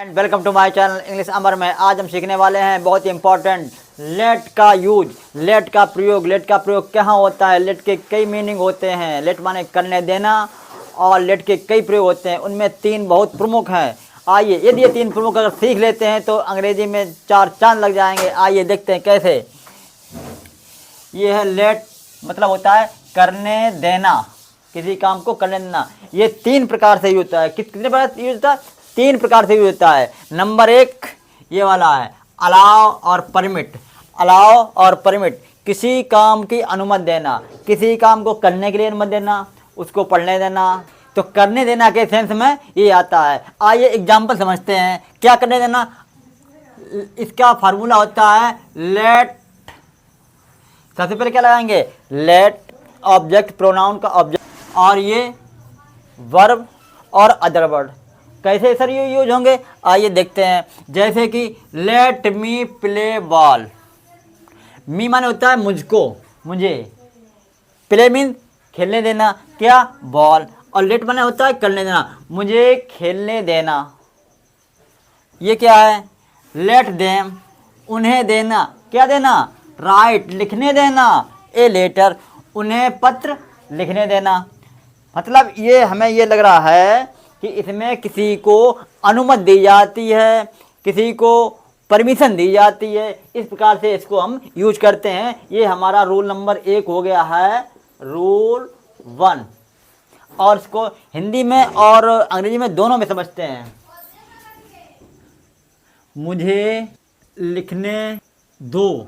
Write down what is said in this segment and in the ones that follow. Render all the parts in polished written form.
And welcome to my channel English Amar में। आज हम सीखने वाले हैं बहुत ही इंपॉर्टेंट लेट का यूज, लेट का प्रयोग। लेट का प्रयोग कहाँ होता है? लेट के कई मीनिंग होते हैं। लेट माने करने देना, और लेट के कई प्रयोग होते हैं, उनमें तीन बहुत प्रमुख हैं। आइए, यदि ये तीन प्रमुख अगर सीख लेते हैं तो अंग्रेजी में चार चांद लग जाएंगे। आइए देखते हैं कैसे। ये है लेट, मतलब होता है करने देना, किसी काम को करने देना। ये तीन प्रकार से यूज होता है। कितने प्रकार यूज होता है? तीन प्रकार से यूज होता है। नंबर एक ये वाला है अलाउ और परमिट। अलाउ और परमिट, किसी काम की अनुमति देना, किसी काम को करने के लिए अनुमति देना, उसको पढ़ने देना। तो करने देना के सेंस में ये आता है। आइए एग्जाम्पल समझते हैं। क्या करने देना? इसका फार्मूला होता है लेट। सबसे पहले क्या लगाएंगे? लेट, ऑब्जेक्ट, प्रोनाउन का ऑब्जेक्ट, और ये वर्ब और अदर वर्ड। कैसे सर ये यूज होंगे? आइए देखते हैं। जैसे कि लेट मी प्ले बॉल। मी माने होता है मुझको, मुझे। प्ले मीन खेलने देना, क्या? बॉल। और लेट माने होता है करने देना, मुझे खेलने देना। ये क्या है? लेट देम, उन्हें देना। क्या देना? राइट, लिखने देना। ए लेटर, उन्हें पत्र लिखने देना। मतलब ये हमें ये लग रहा है कि इसमें किसी को अनुमति दी जाती है, किसी को परमिशन दी जाती है। इस प्रकार से इसको हम यूज करते हैं। ये हमारा रूल नंबर 1 हो गया है, रूल 1। और इसको हिंदी में और अंग्रेजी में दोनों में समझते हैं। मुझे लिखने दो,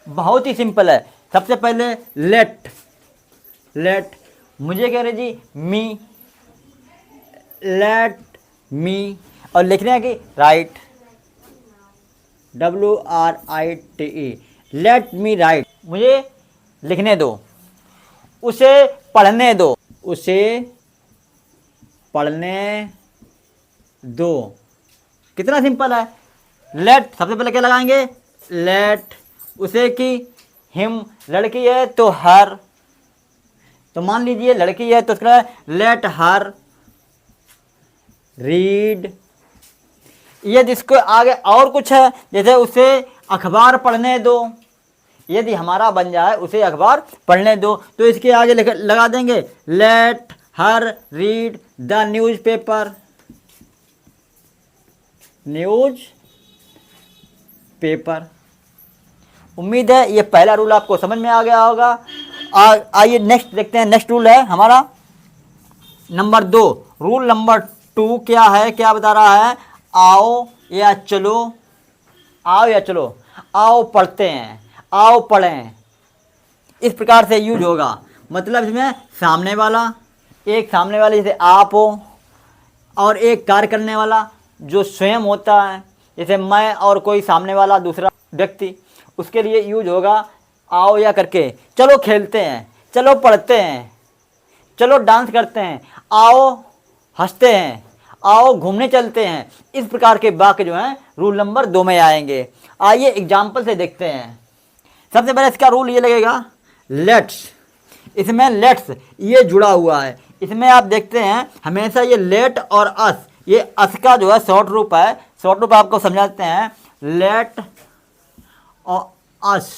बहुत ही सिंपल है। सबसे पहले लेट, लेट मुझे कह रहे जी मी, लेट मी। और लिखने की right, WRITE, let me right, मुझे लिखने दो। उसे पढ़ने दो, उसे पढ़ने दो। कितना सिंपल है। लेट, सबसे पहले क्या लगाएंगे? लेट। उसे की हिम, लड़की है तो हर। तो मान लीजिए लड़की है तो उसका लेट हर रीड। यदि इसको आगे और कुछ है, जैसे उसे अखबार पढ़ने दो। यदि हमारा बन जाए उसे अखबार पढ़ने दो, तो इसके आगे लगा देंगे let her read the news paper. News paper. उम्मीद है ये पहला रूल आपको समझ में आ गया होगा। आइए नेक्स्ट देखते हैं। नेक्स्ट रूल है हमारा नंबर 2। रूल नंबर 2 क्या है? क्या बता रहा है? आओ या चलो। आओ या चलो, आओ पढ़ते हैं, आओ पढ़ें। इस प्रकार से यूज होगा। मतलब इसमें सामने वाला, एक सामने वाले जैसे आप हो, और एक कार्य करने वाला जो स्वयं होता है, जैसे मैं और कोई सामने वाला दूसरा व्यक्ति, उसके लिए यूज होगा आओ या करके। चलो खेलते हैं, चलो पढ़ते हैं, चलो डांस करते हैं, आओ हंसते हैं, आओ घूमने चलते हैं। इस प्रकार के वाक्य जो हैं रूल नंबर 2 में आएंगे। आइए एग्जाम्पल से देखते हैं। सबसे पहले इसका रूल ये लगेगा लेट्स। इसमें लेट्स ये जुड़ा हुआ है। इसमें आप देखते हैं हमेशा ये लेट और अस, ये अस का जो है शॉर्ट रूप है। शॉर्ट रूप आपको समझाते हैं, लेट और अस।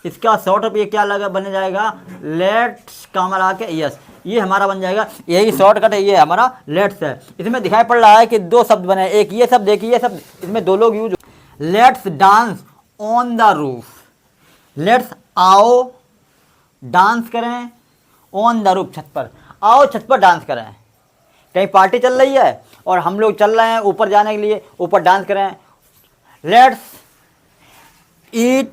इसका शॉर्ट रूप ये क्या लगा बन जाएगा? लेट्स काम लगा के यस, ये हमारा बन जाएगा। यही शॉर्टकट है, ये हमारा लेट्स है। इसमें दिखाई पड़ रहा है कि 2 शब्द बने, एक ये शब्द, एक ये शब्द। इसमें 2 लोग use. Let's dance on the roof. Let's आओ डांस करें ऑन द रूफ, छत पर। आओ छत पर डांस करें। कहीं पार्टी चल रही है और हम लोग चल रहे हैं ऊपर जाने के लिए, ऊपर डांस करें। लेट्स ईट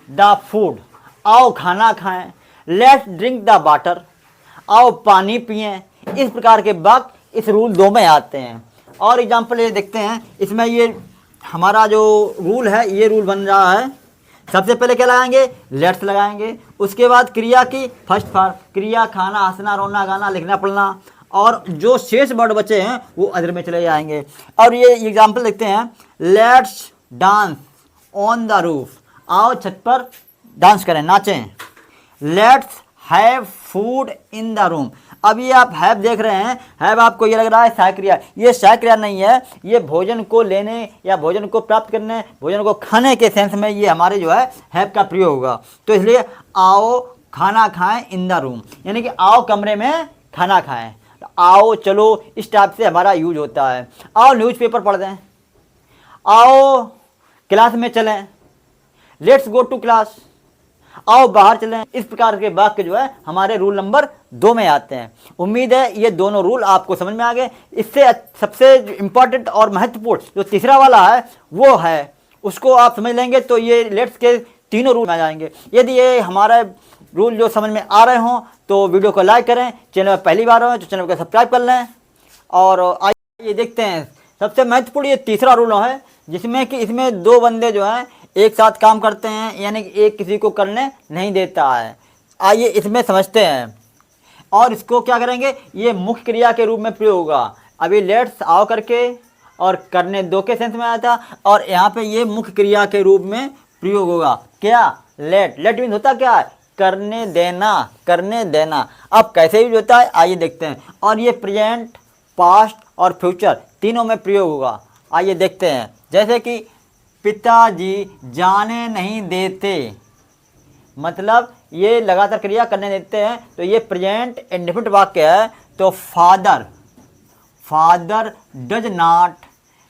द फूड, आओ खाना खाएं। लेट्स ड्रिंक द वाटर, आओ पानी पिएं। इस प्रकार के वाक्य इस रूल 2 में आते हैं। और एग्जाम्पल ये देखते हैं। इसमें ये हमारा जो रूल है, ये रूल बन रहा है। सबसे पहले क्या लगाएंगे? लेट्स लगाएंगे। उसके बाद क्रिया की फर्स्ट फॉर्म, क्रिया खाना, हंसना, रोना, गाना, लिखना, पढ़ना। और जो शेष वर्ड बचे हैं वो अदर में चले जाएंगे। और ये एग्जाम्पल देखते हैं। Let's dance on the roof, आओ छत पर डांस करें, नाचें। Let's have food in the room, अब ये आप हैव देख रहे हैं, हैव आपको ये लग रहा है सहायक क्रिया, ये सहायक क्रिया नहीं है, ये भोजन को लेने या भोजन को प्राप्त करने, भोजन को खाने के सेंस में ये हमारे जो है हैव का प्रयोग होगा। तो इसलिए आओ खाना खाएं इन द रूम, यानी कि आओ कमरे में खाना खाएं, आओ चलो इस टाइप से हमारा यूज होता है। आओ न्यूज़पेपर पढ़ दें, आओ क्लास में चलें, लेट्स गो टू क्लास, आओ बाहर चलें, इस प्रकार के वाक्य जो है हमारे रूल नंबर 2 में आते हैं। उम्मीद है ये दोनों रूल आपको समझ में आ गए। इससे सबसे इम्पॉर्टेंट और महत्वपूर्ण जो तीसरा वाला है वो है, उसको आप समझ लेंगे तो ये लेट्स के तीनों रूल में आ जाएंगे। यदि ये हमारा रूल जो समझ में आ रहे हों तो वीडियो को लाइक करें, चैनल में पहली बार हो तो चैनल को सब्सक्राइब कर लें। और आइए देखते हैं सबसे महत्वपूर्ण ये तीसरा रूल है, जिसमें कि इसमें 2 बंदे जो हैं एक साथ काम करते हैं, यानी कि एक किसी को करने नहीं देता है। आइए इसमें समझते हैं और इसको क्या करेंगे, ये मुख्य क्रिया के रूप में प्रयोग होगा। अभी लेट्स आओ करके और करने दो के सेंस में आया था, और यहाँ पे ये मुख्य क्रिया के रूप में प्रयोग होगा। क्या? लेट। लेट मीन्स होता क्या है? करने देना, करने देना। अब कैसे यूज होता है आइए देखते हैं। और ये प्रेजेंट, पास्ट और फ्यूचर तीनों में प्रयोग होगा। आइए देखते हैं, जैसे कि पिताजी जाने नहीं देते, मतलब ये लगातार क्रिया करने देते हैं, तो ये प्रेजेंट इंडेफिनिट वाक्य है। तो फादर, फादर डज नॉट,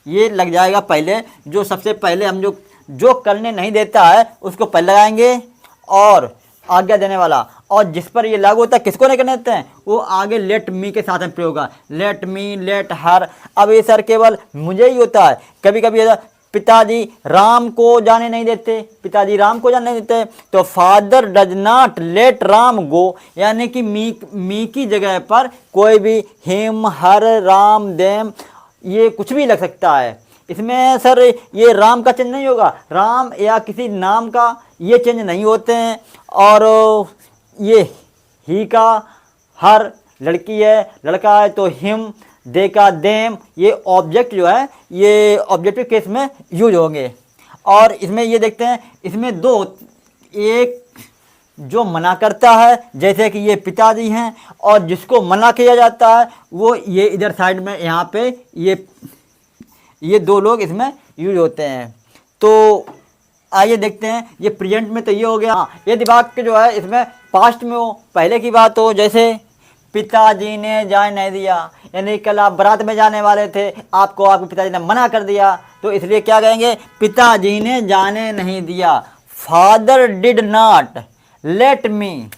ये लग जाएगा पहले। जो सबसे पहले हम जो करने नहीं देता है उसको पहले लगाएंगे, और आज्ञा देने वाला, और जिस पर ये लागू होता है किसको नहीं करने देते हैं वो आगे लेट मी के साथ में प्रयोग होगा। Let me, let her. अब ये सर केवल मुझे ही होता है, कभी कभी पिताजी राम को जाने नहीं देते, पिताजी राम को जाने नहीं देते, तो father does not let Ram go, यानी कि मी की जगह पर कोई भी हिम, हर, राम, देम, ये कुछ भी लग सकता है। इसमें सर ये राम का चेंज नहीं होगा, राम या किसी नाम का ये चेंज नहीं होते हैं। और ये ही का, हर लड़की है, लड़का है तो हिम, दे का देम, ये ऑब्जेक्ट जो है ये ऑब्जेक्टिव केस में यूज होंगे। और इसमें ये देखते हैं, इसमें 2, एक जो मना करता है, जैसे कि ये पिताजी हैं, और जिसको मना किया जाता है वो ये इधर साइड में यहाँ पे ये 2 लोग इसमें यूज होते हैं। तो आइए देखते हैं, ये प्रेजेंट में तो ये हो गया। यदि वाक्य जो है इसमें पास्ट में हो, पहले की बात हो, जैसे पिताजी ने जाने नहीं दिया, यानी कल आप बारात में जाने वाले थे, आपको आपके पिताजी ने मना कर दिया, तो इसलिए क्या कहेंगे, पिताजी ने जाने नहीं दिया। Father did not let me,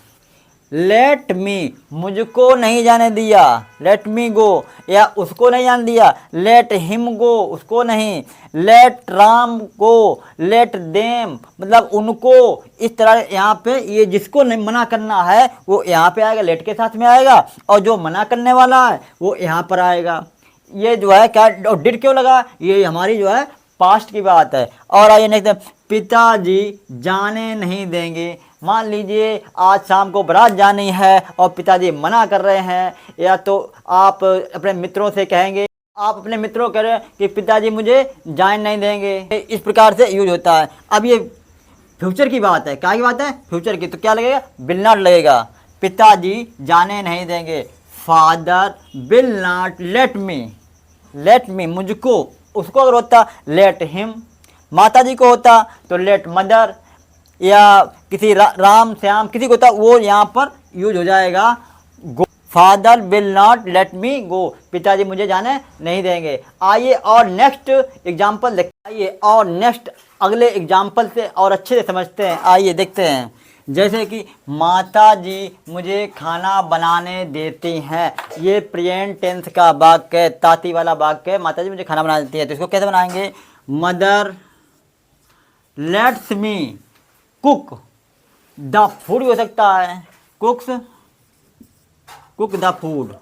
let me, मुझको नहीं जाने दिया, लेट मी गो, या उसको नहीं जाने दिया, लेट हिम गो, उसको नहीं, लेट राम गो, लेट देम, मतलब उनको। इस तरह यहाँ पे ये जिसको नहीं मना करना है वो यहाँ पे आएगा, लेट के साथ में आएगा, और जो मना करने वाला है वो यहाँ पर आएगा। ये जो है क्या, और डिड क्यों लगा, ये हमारी जो है पास्ट की बात है। और आइए नेक्स्ट, पिताजी जाने नहीं देंगे। मान लीजिए आज शाम को बारात जानी है और पिताजी मना कर रहे हैं, या तो आप अपने मित्रों से कहेंगे, आप अपने मित्रों कह रहे हैं कि पिताजी मुझे जाने नहीं देंगे, इस प्रकार से यूज होता है। अब ये फ्यूचर की बात है, क्या की बात है, फ्यूचर की, तो क्या लगेगा, विल नॉट लगेगा। पिताजी जाने नहीं देंगे, father will not let me, let me मुझको, उसको अगर होता लेट हिम, माता जी को होता तो लेट मदर, या किसी राम श्याम किसी को होता वो यहाँ पर यूज हो जाएगा go. Father will not let me go, पिताजी मुझे जाने नहीं देंगे। आइए और नेक्स्ट एग्जाम्पल देखते हैं, आइए और नेक्स्ट अगले एग्जाम्पल से और अच्छे से समझते हैं। आइए देखते हैं, जैसे कि माता जी मुझे खाना बनाने देती हैं, ये प्रेजेंट टेंस का वाक्य है, ताती वाला वाक्य है, माता जी मुझे खाना बना देती है। तो इसको कैसे बनाएंगे, mother let's me cook the food हो सकता है, कुक द फूड।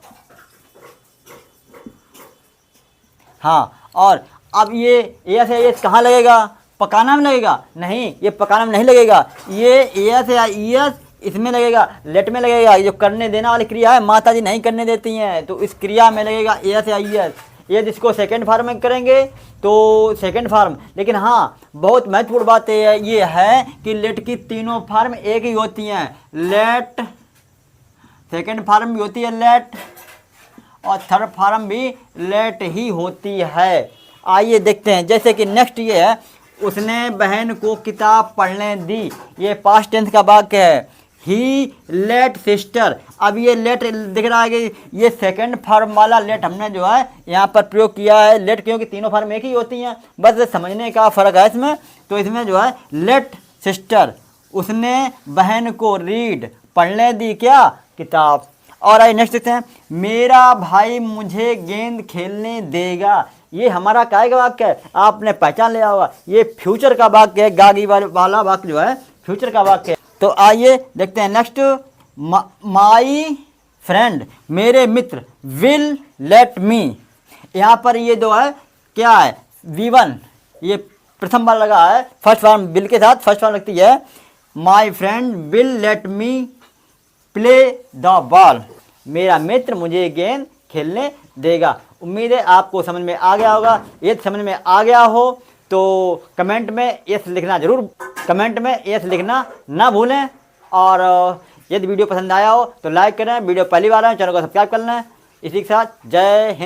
हाँ, और अब ये ऐसे ये कहाँ लगेगा, पकाना में लगेगा, नहीं ये पकाना में नहीं लगेगा, ये एस या ईएस इसमें लगेगा, लेट में लगेगा। ये जो करने देना वाली क्रिया है माता जी नहीं करने देती हैं, तो इस क्रिया में लगेगा एस या ईएस। ये जिसको सेकंड फॉर्म में करेंगे तो सेकंड फॉर्म। लेकिन हाँ बहुत महत्वपूर्ण बात ये है कि लेट की तीनों फॉर्म एक ही होती हैं, लेट, सेकंड फॉर्म भी होती है लेट, और थर्ड फॉर्म भी लेट ही होती है। आइए देखते हैं, जैसे कि नेक्स्ट ये है, उसने बहन को किताब पढ़ने दी। ये पास्ट टेंस का वाक्य है। ही लेट सिस्टर। अब ये लेट दिख रहा है कि ये सेकंड फॉर्म वाला लेट हमने जो है यहाँ पर प्रयोग किया है लेट, क्योंकि तीनों फॉर्म एक ही होती हैं, बस समझने का फ़र्क है इसमें। तो इसमें जो है लेट सिस्टर, उसने बहन को रीड पढ़ने दी क्या, किताब। और आइए नेक्स्ट देखते हैं, मेरा भाई मुझे गेंद खेलने देगा। ये हमारा काय का वाक्य है, आपने पहचान लिया होगा, ये फ्यूचर का वाक्य है। गागी वाला वाक्य जो है फ्यूचर का वाक्य है। तो आइए देखते हैं नेक्स्ट, माई फ्रेंड, मेरे मित्र, विल लेट मी। यहाँ पर ये जो है क्या है, V1, ये प्रथम बार लगा है, फर्स्ट फॉर्म विल के साथ फर्स्ट फॉर्म लगती है। My friend will let me play the ball, मेरा मित्र मुझे गेंद खेलने देगा। उम्मीद है आपको समझ में आ गया होगा। यदि समझ में आ गया हो तो कमेंट में यस लिखना जरूर, कमेंट में यस लिखना ना भूलें। और यदि वीडियो पसंद आया हो तो लाइक करें, वीडियो पहली बार है चैनल को सब्सक्राइब कर लें। इसी के साथ जय हिंद।